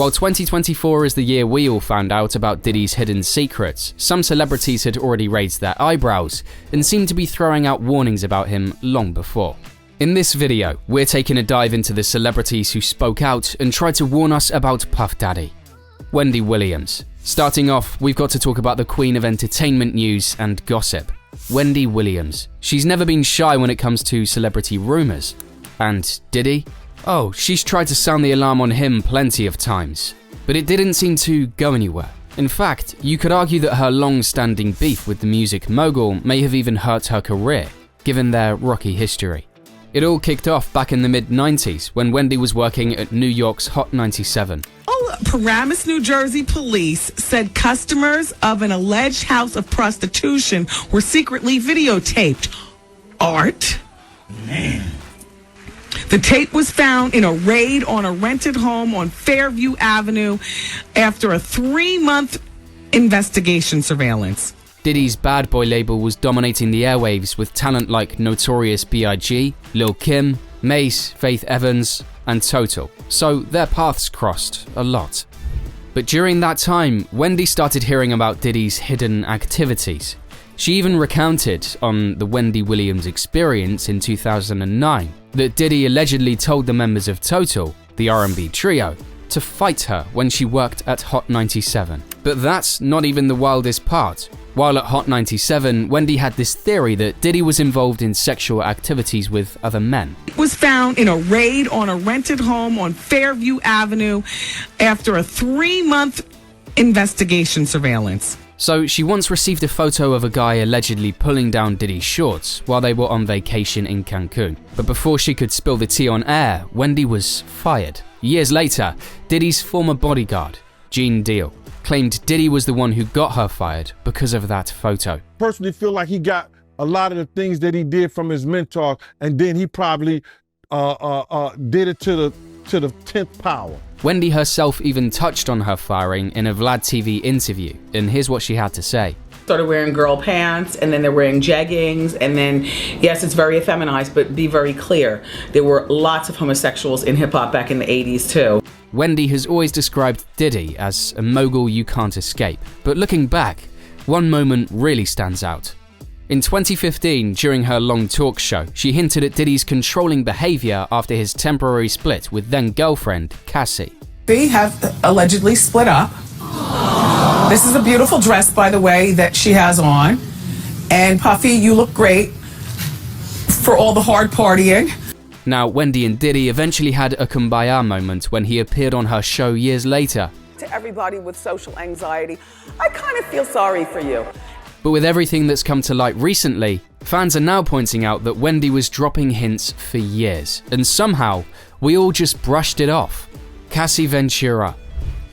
While 2024 is the year we all found out about Diddy's hidden secrets, some celebrities had already raised their eyebrows and seemed to be throwing out warnings about him long before. In this video, we're taking a dive into the celebrities who spoke out and tried to warn us about Puff Daddy. Wendy Williams. Starting off, we've got to talk about the queen of entertainment news and gossip, Wendy Williams. She's never been shy when it comes to celebrity rumors. And Diddy? Oh, she's tried to sound the alarm on him plenty of times, but it didn't seem to go anywhere. In fact, you could argue that her long-standing beef with the music mogul may have even hurt her career, given their rocky history. It all kicked off back in the mid-90s when Wendy was working at New York's Hot 97. Paramus, New Jersey police said customers of an alleged house of prostitution were secretly videotaped. Art? Man. The tape was found in a raid on a rented home on Fairview Avenue after a 3-month investigation surveillance. Diddy's Bad Boy label was dominating the airwaves with talent like Notorious B.I.G., Lil' Kim, Mace, Faith Evans, and Total, so their paths crossed a lot. But during that time, Wendy started hearing about Diddy's hidden activities. She even recounted on the Wendy Williams Experience in 2009 that Diddy allegedly told the members of Total, the R&B trio, to fight her when she worked at Hot 97. But that's not even the wildest part. While at Hot 97, Wendy had this theory that Diddy was involved in sexual activities with other men. It was found in a raid on a rented home on Fairview Avenue after a 3-month investigation surveillance. So she once received a photo of a guy allegedly pulling down Diddy's shorts while they were on vacation in Cancun. But before she could spill the tea on air, Wendy was fired. Years later, Diddy's former bodyguard, Gene Deal, claimed Diddy was the one who got her fired because of that photo. Personally feel like he got a lot of the things that he did from his mentor, and then he probably did it to the 10th power. Wendy herself even touched on her firing in a Vlad TV interview, and here's what she had to say. Started wearing girl pants, and then they're wearing jeggings, and then, yes, it's very effeminized, but be very clear, there were lots of homosexuals in hip-hop back in the 80s too. Wendy has always described Diddy as a mogul you can't escape, but looking back, one moment really stands out. In 2015, during her long talk show, she hinted at Diddy's controlling behavior after his temporary split with then-girlfriend, Cassie. They have allegedly split up. This is a beautiful dress, by the way, that she has on. And Puffy, you look great for all the hard partying. Now, Wendy and Diddy eventually had a kumbaya moment when he appeared on her show years later. To everybody with social anxiety, I kind of feel sorry for you. But with everything that's come to light recently, fans are now pointing out that Wendy was dropping hints for years, and somehow we all just brushed it off. Cassie Ventura.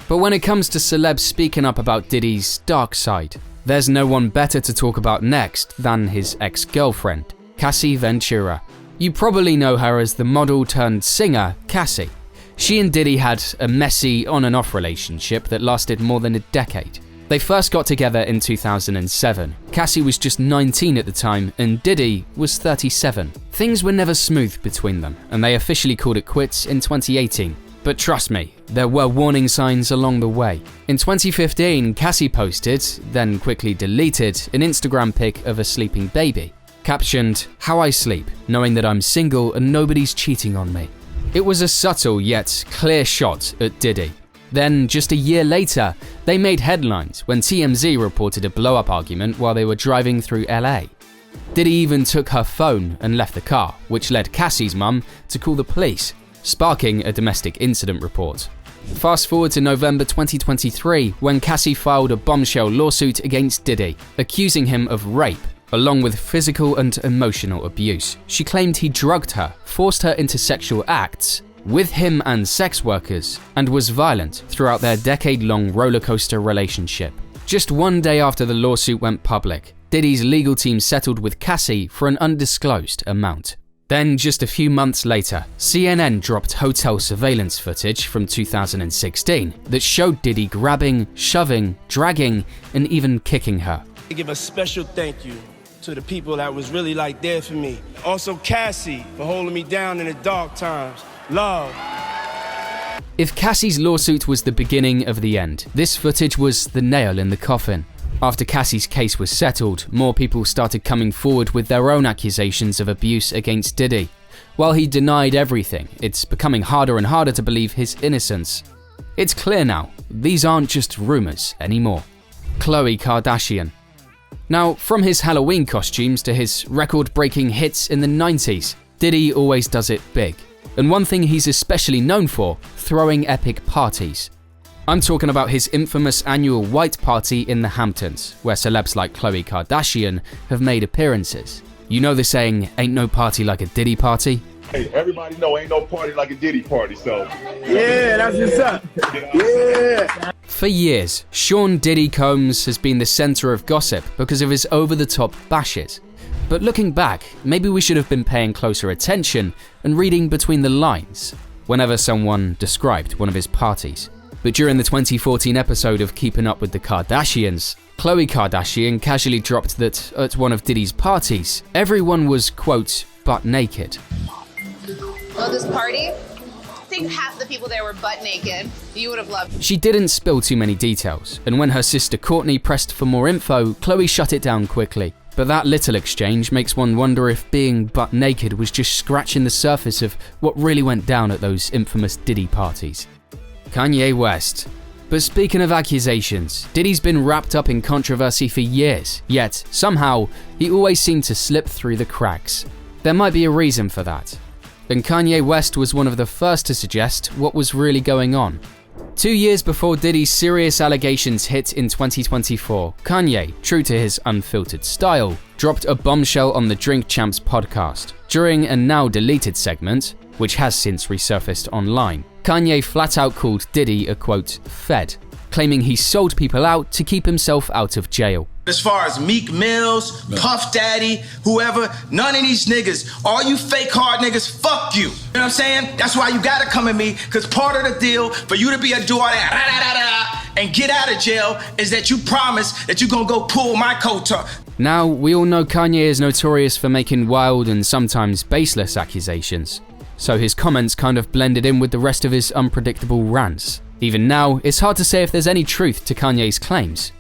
But when it comes to celebs speaking up about Diddy's dark side, there's no one better to talk about next than his ex-girlfriend, Cassie Ventura. You probably know her as the model turned singer, Cassie. She and Diddy had a messy on and off relationship that lasted more than a decade. They first got together in 2007. Cassie was just 19 at the time and Diddy was 37. Things were never smooth between them, and they officially called it quits in 2018. But trust me, there were warning signs along the way. In 2015, Cassie posted, then quickly deleted, an Instagram pic of a sleeping baby, captioned, "How I sleep, knowing that I'm single and nobody's cheating on me." It was a subtle yet clear shot at Diddy. Then, just a year later, they made headlines when TMZ reported a blow-up argument while they were driving through LA. Diddy even took her phone and left the car, which led Cassie's mum to call the police, sparking a domestic incident report. Fast forward to November 2023, when Cassie filed a bombshell lawsuit against Diddy, accusing him of rape, along with physical and emotional abuse. She claimed he drugged her, forced her into sexual acts with him and sex workers, and was violent throughout their decade-long rollercoaster relationship. Just one day after the lawsuit went public, Diddy's legal team settled with Cassie for an undisclosed amount. Then, just a few months later, CNN dropped hotel surveillance footage from 2016 that showed Diddy grabbing, shoving, dragging, and even kicking her. I give a special thank you to the people that was really there for me. Also Cassie for holding me down in the dark times. Love. If Cassie's lawsuit was the beginning of the end, this footage was the nail in the coffin. After Cassie's case was settled, more people started coming forward with their own accusations of abuse against Diddy. While he denied everything, it's becoming harder and harder to believe his innocence. It's clear now, these aren't just rumors anymore. Khloe Kardashian. Now, from his Halloween costumes to his record-breaking hits in the 90s, Diddy always does it big. And one thing he's especially known for, throwing epic parties. I'm talking about his infamous annual white party in the Hamptons, where celebs like Khloe Kardashian have made appearances. You know the saying, ain't no party like a Diddy party? Hey, everybody know ain't no party like a Diddy party, so. Yeah, that's what's up. Yeah. For years, Sean Diddy Combs has been the center of gossip because of his over-the-top bashes. But looking back, maybe we should have been paying closer attention and reading between the lines whenever someone described one of his parties. But during the 2014 episode of Keeping Up with the Kardashians, Khloe Kardashian casually dropped that at one of Diddy's parties, everyone was, quote, butt naked. Well, this party, I think half the people there were butt naked. You would have loved. She didn't spill too many details, and when her sister Courtney pressed for more info, Khloe shut it down quickly. But that little exchange makes one wonder if being butt naked was just scratching the surface of what really went down at those infamous Diddy parties. Kanye West. But speaking of accusations, Diddy's been wrapped up in controversy for years, yet somehow he always seemed to slip through the cracks. There might be a reason for that. And Kanye West was one of the first to suggest what was really going on. 2 years before Diddy's serious allegations hit in 2024, Kanye, true to his unfiltered style, dropped a bombshell on the Drink Champs podcast. During a now deleted segment, which has since resurfaced online, Kanye flat out called Diddy a quote, fed, claiming he sold people out to keep himself out of jail. As far as Meek Mills, Puff Daddy, whoever, none of these niggas, all you fake hard niggas, fuck you. You know what I'm saying? That's why you gotta come at me, because part of the deal for you to be a do all that and get out of jail is that you promise that you gonna go pull my coat up. Now, we all know Kanye is notorious for making wild and sometimes baseless accusations, so his comments kind of blended in with the rest of his unpredictable rants. Even now, it's hard to say if there's any truth to Kanye's claims.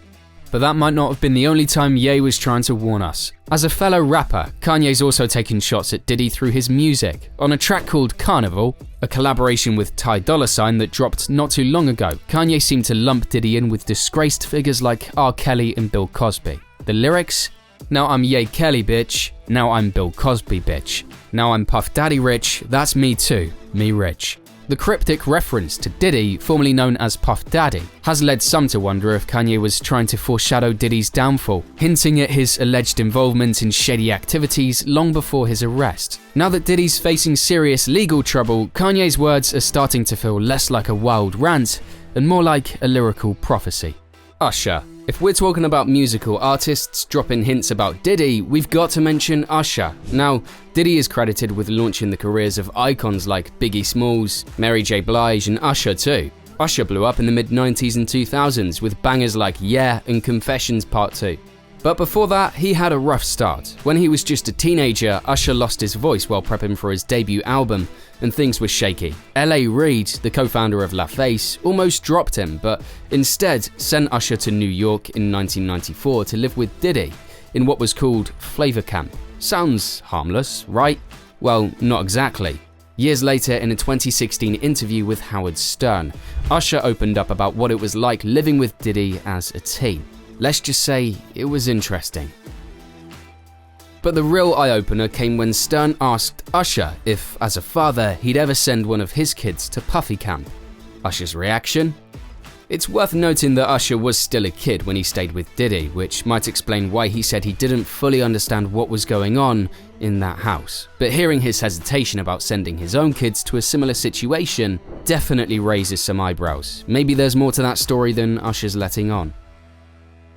But that might not have been the only time Ye was trying to warn us. As a fellow rapper, Kanye's also taken shots at Diddy through his music. On a track called Carnival, a collaboration with Ty Dolla $ign that dropped not too long ago, Kanye seemed to lump Diddy in with disgraced figures like R. Kelly and Bill Cosby. The lyrics? Now I'm Ye Kelly bitch, now I'm Bill Cosby bitch. Now I'm Puff Daddy rich, that's me too, me rich. The cryptic reference to Diddy, formerly known as Puff Daddy, has led some to wonder if Kanye was trying to foreshadow Diddy's downfall, hinting at his alleged involvement in shady activities long before his arrest. Now that Diddy's facing serious legal trouble, Kanye's words are starting to feel less like a wild rant and more like a lyrical prophecy. Usher. If we're talking about musical artists dropping hints about Diddy, we've got to mention Usher. Now, Diddy is credited with launching the careers of icons like Biggie Smalls, Mary J. Blige, and Usher too. Usher blew up in the mid-90s and 2000s with bangers like Yeah and Confessions Part 2. But before that, he had a rough start. When he was just a teenager, Usher lost his voice while prepping for his debut album, and things were shaky. L.A. Reid, the co-founder of LaFace, almost dropped him, but instead sent Usher to New York in 1994 to live with Diddy in what was called Flavor Camp. Sounds harmless, right? Well, not exactly. Years later, in a 2016 interview with Howard Stern, Usher opened up about what it was like living with Diddy as a teen. Let's just say it was interesting. But the real eye-opener came when Stern asked Usher if, as a father, he'd ever send one of his kids to Puffy Camp. Usher's reaction? It's worth noting that Usher was still a kid when he stayed with Diddy, which might explain why he said he didn't fully understand what was going on in that house. But hearing his hesitation about sending his own kids to a similar situation definitely raises some eyebrows. Maybe there's more to that story than Usher's letting on.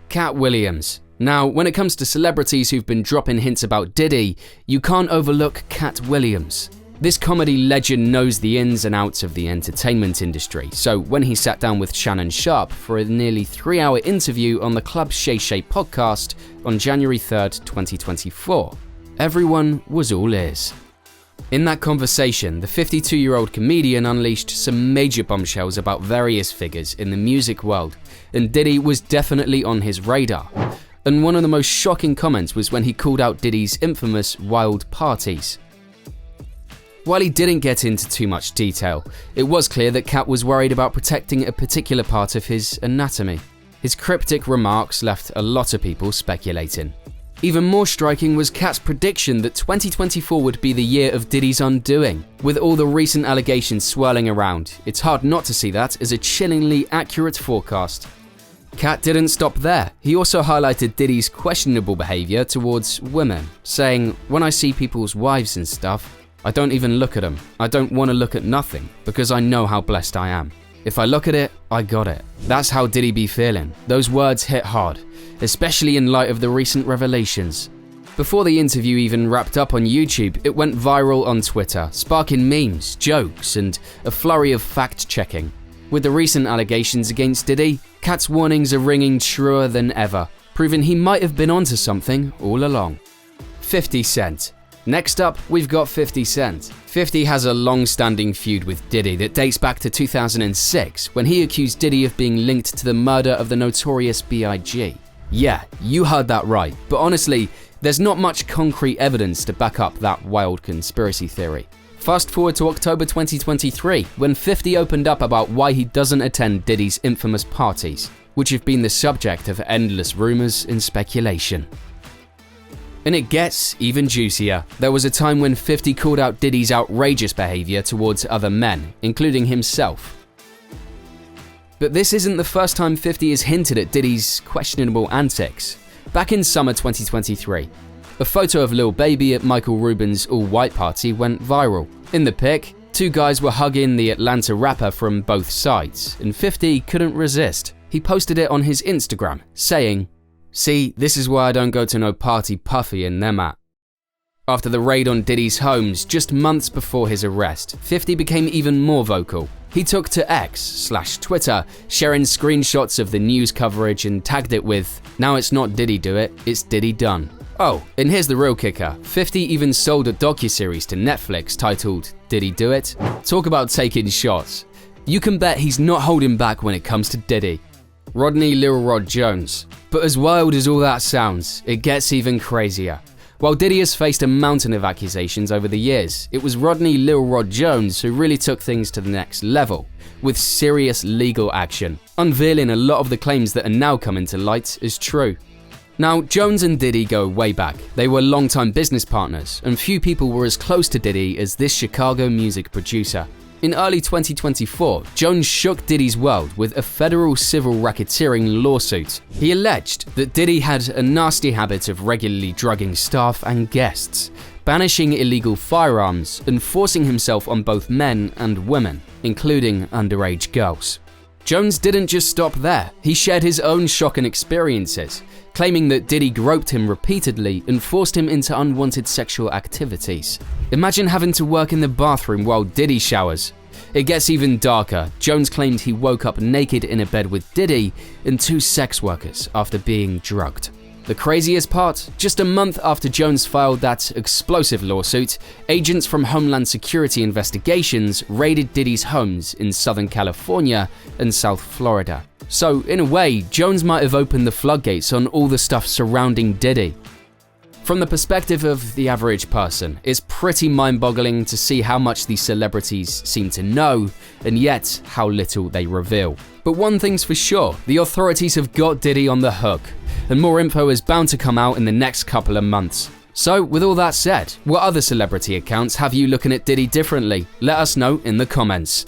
Cat Williams. Now, when it comes to celebrities who've been dropping hints about Diddy, you can't overlook Cat Williams. This comedy legend knows the ins and outs of the entertainment industry, so when he sat down with Shannon Sharpe for a nearly 3-hour interview on the Club Shay Shay podcast on January 3rd, 2024, everyone was all ears. In that conversation, the 52-year-old comedian unleashed some major bombshells about various figures in the music world, and Diddy was definitely on his radar. And one of the most shocking comments was when he called out Diddy's infamous wild parties. While he didn't get into too much detail, it was clear that Cat was worried about protecting a particular part of his anatomy. His cryptic remarks left a lot of people speculating. Even more striking was Cat's prediction that 2024 would be the year of Diddy's undoing. With all the recent allegations swirling around, it's hard not to see that as a chillingly accurate forecast. Cat didn't stop there. He also highlighted Diddy's questionable behaviour towards women, saying, "When I see people's wives and stuff, I don't even look at them. I don't want to look at nothing because I know how blessed I am. If I look at it, I got it." That's how Diddy be feeling. Those words hit hard, especially in light of the recent revelations. Before the interview even wrapped up on YouTube, it went viral on Twitter, sparking memes, jokes, and a flurry of fact-checking. With the recent allegations against Diddy, Cat's warnings are ringing truer than ever, proving he might have been onto something all along. 50 Cent. Next up, we've got 50 Cent. 50 has a long-standing feud with Diddy that dates back to 2006, when he accused Diddy of being linked to the murder of the notorious B.I.G. Yeah, you heard that right, but honestly, there's not much concrete evidence to back up that wild conspiracy theory. Fast forward to October 2023, when 50 opened up about why he doesn't attend Diddy's infamous parties, which have been the subject of endless rumors and speculation. And it gets even juicier. There was a time when 50 called out Diddy's outrageous behavior towards other men, including himself. But this isn't the first time 50 has hinted at Diddy's questionable antics. Back in summer 2023, a photo of Lil Baby at Michael Rubin's all-white party went viral. In the pic, two guys were hugging the Atlanta rapper from both sides, and 50 couldn't resist. He posted it on his Instagram, saying, "See, this is why I don't go to no party Puffy and them at." After the raid on Diddy's homes just months before his arrest, 50 became even more vocal. He took to X/Twitter, sharing screenshots of the news coverage and tagged it with, "Now it's not Diddy do it, it's Diddy done." Oh, and here's the real kicker. 50 even sold a docuseries to Netflix titled Diddy Do It? Talk about taking shots. You can bet he's not holding back when it comes to Diddy. Rodney Lil Rod Jones. But as wild as all that sounds, it gets even crazier. While Diddy has faced a mountain of accusations over the years, it was Rodney Lil Rod Jones who really took things to the next level, with serious legal action, unveiling a lot of the claims that are now coming to light as true. Now, Jones and Diddy go way back. They were longtime business partners, and few people were as close to Diddy as this Chicago music producer. In early 2024, Jones shook Diddy's world with a federal civil racketeering lawsuit. He alleged that Diddy had a nasty habit of regularly drugging staff and guests, banishing illegal firearms, and forcing himself on both men and women, including underage girls. Jones didn't just stop there. He shared his own shocking experiences, claiming that Diddy groped him repeatedly and forced him into unwanted sexual activities. Imagine having to work in the bathroom while Diddy showers. It gets even darker. Jones claimed he woke up naked in a bed with Diddy and two sex workers after being drugged. The craziest part? Just a month after Jones filed that explosive lawsuit, agents from Homeland Security Investigations raided Diddy's homes in Southern California and South Florida. So, in a way, Jones might have opened the floodgates on all the stuff surrounding Diddy. From the perspective of the average person, it's pretty mind-boggling to see how much these celebrities seem to know, and yet how little they reveal. But one thing's for sure, the authorities have got Diddy on the hook, and more info is bound to come out in the next couple of months. So, with all that said, what other celebrity accounts have you looking at Diddy differently? Let us know in the comments.